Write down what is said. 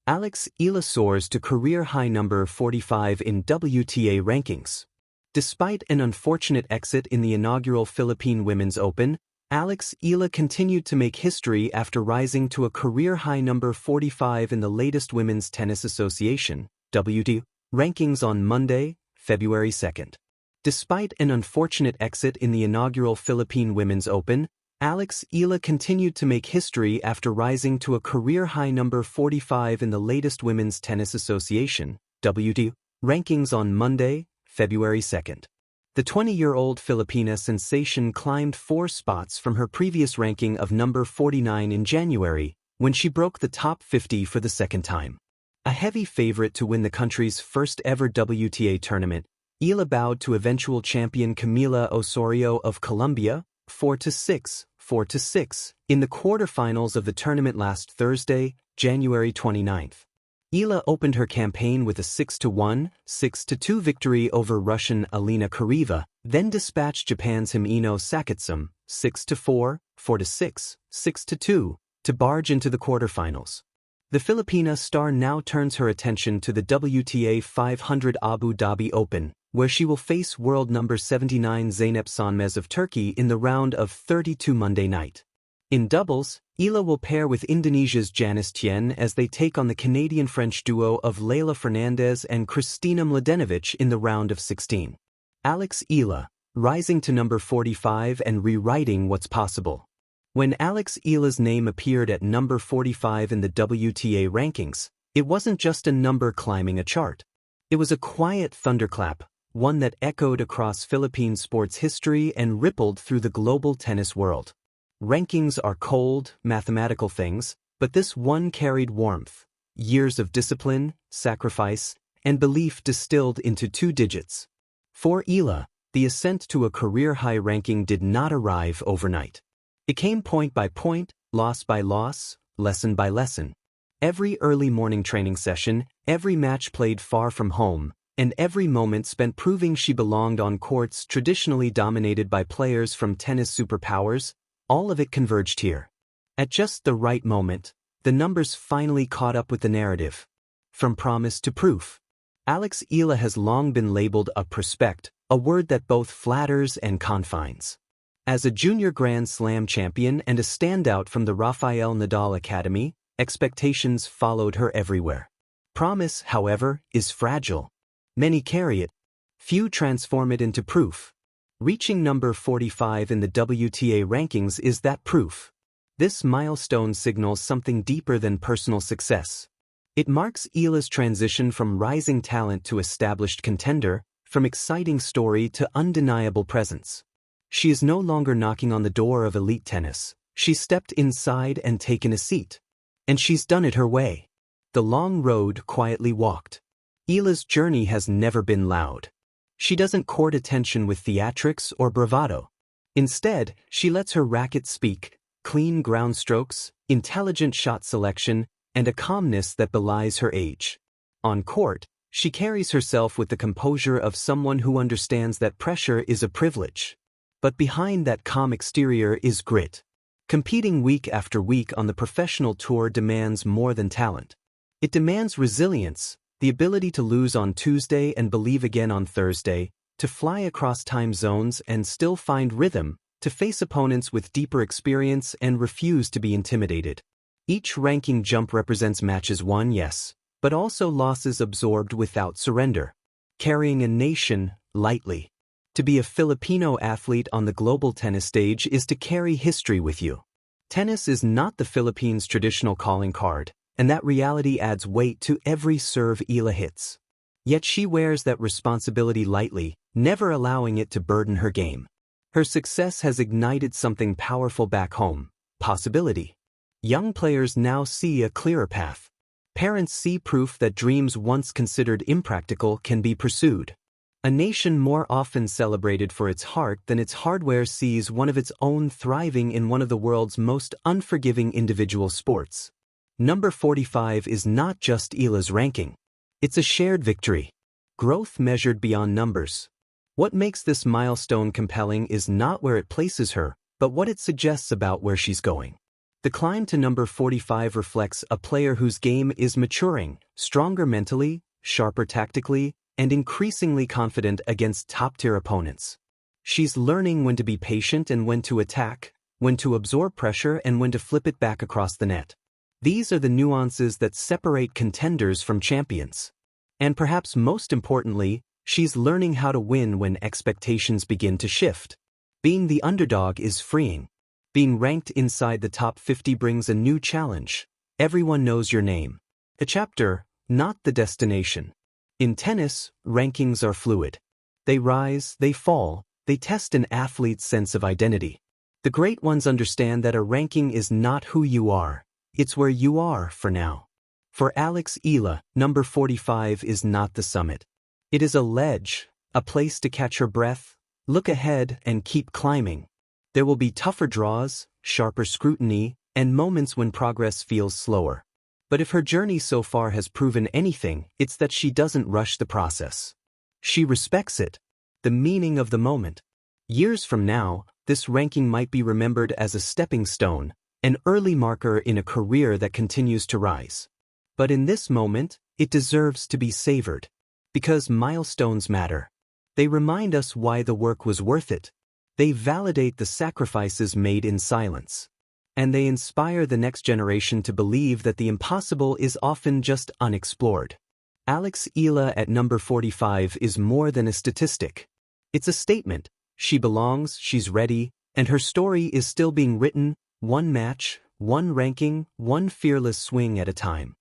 Eala soars to career-high number 45 in WTA rankings. Despite an unfortunate exit in the inaugural Philippine Women's Open, Eala continued to make history after rising to a career-high number 45 in the latest Women's Tennis Association (WTA) rankings on Monday, February 2nd. Despite an unfortunate exit in the inaugural Philippine Women's Open, Eala continued to make history after rising to a career-high number 45 in the latest Women's Tennis Association (WTA) rankings on Monday, February 2nd. The 20-year-old Filipina sensation climbed 4 spots from her previous ranking of number 49 in January, when she broke the top 50 for the second time. A heavy favorite to win the country's first-ever WTA tournament, Eala bowed to eventual champion Camila Osorio of Colombia, 4-6, 4-6, in the quarterfinals of the tournament last Thursday, January 29th. Eala opened her campaign with a 6-1, 6-2 victory over Russian Elena Kharieva, then dispatched Japan's Himeno Sakitsum, 6-4, 4-6, 6-2, to barge into the quarterfinals. The Filipina star now turns her attention to the WTA 500 Abu Dhabi Open, where she will face world number 79 Zeynep Sönmez of Turkey in the round of 32 Monday night. In doubles, Eala will pair with Indonesia's Janice Tien as they take on the Canadian-French duo of Leylah Fernandez and Kristina Mladenovic in the round of 16. Eala, rising to number 45 and rewriting what's possible. When Eala's name appeared at number 45 in the WTA rankings, it wasn't just a number climbing a chart. It was a quiet thunderclap, one that echoed across Philippine sports history and rippled through the global tennis world. Rankings are cold, mathematical things, but this one carried warmth, years of discipline, sacrifice, and belief distilled into 2 digits. For Eala, the ascent to a career-high ranking did not arrive overnight. It came point by point, loss by loss, lesson by lesson. Every early morning training session, every match played far from home, and every moment spent proving she belonged on courts traditionally dominated by players from tennis superpowers, all of it converged here. At just the right moment, the numbers finally caught up with the narrative. From promise to proof. Eala has long been labeled a prospect, a word that both flatters and confines. As a junior Grand Slam champion and a standout from the Rafael Nadal Academy, expectations followed her everywhere. Promise, however, is fragile. Many carry it. Few transform it into proof. Reaching number 45 in the WTA rankings is that proof. This milestone signals something deeper than personal success. It marks Eala's transition from rising talent to established contender, from exciting story to undeniable presence. She is no longer knocking on the door of elite tennis. She's stepped inside and taken a seat. And she's done it her way. The long road quietly walked. Eala's journey has never been loud. She doesn't court attention with theatrics or bravado. Instead, she lets her racket speak, clean ground strokes, intelligent shot selection, and a calmness that belies her age. On court, she carries herself with the composure of someone who understands that pressure is a privilege. But behind that calm exterior is grit. Competing week after week on the professional tour demands more than talent. It demands resilience, the ability to lose on Tuesday and believe again on Thursday, to fly across time zones and still find rhythm, to face opponents with deeper experience and refuse to be intimidated. Each ranking jump represents matches won, yes, but also losses absorbed without surrender. Carrying a nation lightly. To be a Filipino athlete on the global tennis stage is to carry history with you. Tennis is not the Philippines' traditional calling card, and that reality adds weight to every serve Eala hits. Yet she wears that responsibility lightly, never allowing it to burden her game. Her success has ignited something powerful back home: possibility. Young players now see a clearer path. Parents see proof that dreams once considered impractical can be pursued. A nation more often celebrated for its heart than its hardware sees one of its own thriving in one of the world's most unforgiving individual sports. Number 45 is not just Eala's ranking. It's a shared victory. Growth measured beyond numbers. What makes this milestone compelling is not where it places her, but what it suggests about where she's going. The climb to number 45 reflects a player whose game is maturing, stronger mentally, sharper tactically, and increasingly confident against top-tier opponents. She's learning when to be patient and when to attack, when to absorb pressure and when to flip it back across the net. These are the nuances that separate contenders from champions. And perhaps most importantly, she's learning how to win when expectations begin to shift. Being the underdog is freeing. Being ranked inside the top 50 brings a new challenge. Everyone knows your name. A chapter, not the destination. In tennis, rankings are fluid. They rise, they fall, they test an athlete's sense of identity. The great ones understand that a ranking is not who you are, it's where you are for now. For Eala, number 45 is not the summit. It is a ledge, a place to catch her breath, look ahead and keep climbing. There will be tougher draws, sharper scrutiny, and moments when progress feels slower. But if her journey so far has proven anything, it's that she doesn't rush the process. She respects it, the meaning of the moment. Years from now, this ranking might be remembered as a stepping stone, an early marker in a career that continues to rise. But in this moment, it deserves to be savored. Because milestones matter. They remind us why the work was worth it. They validate the sacrifices made in silence. And they inspire the next generation to believe that the impossible is often just unexplored. Eala at number 45 is more than a statistic. It's a statement. She belongs, she's ready, and her story is still being written, one match, one ranking, one fearless swing at a time.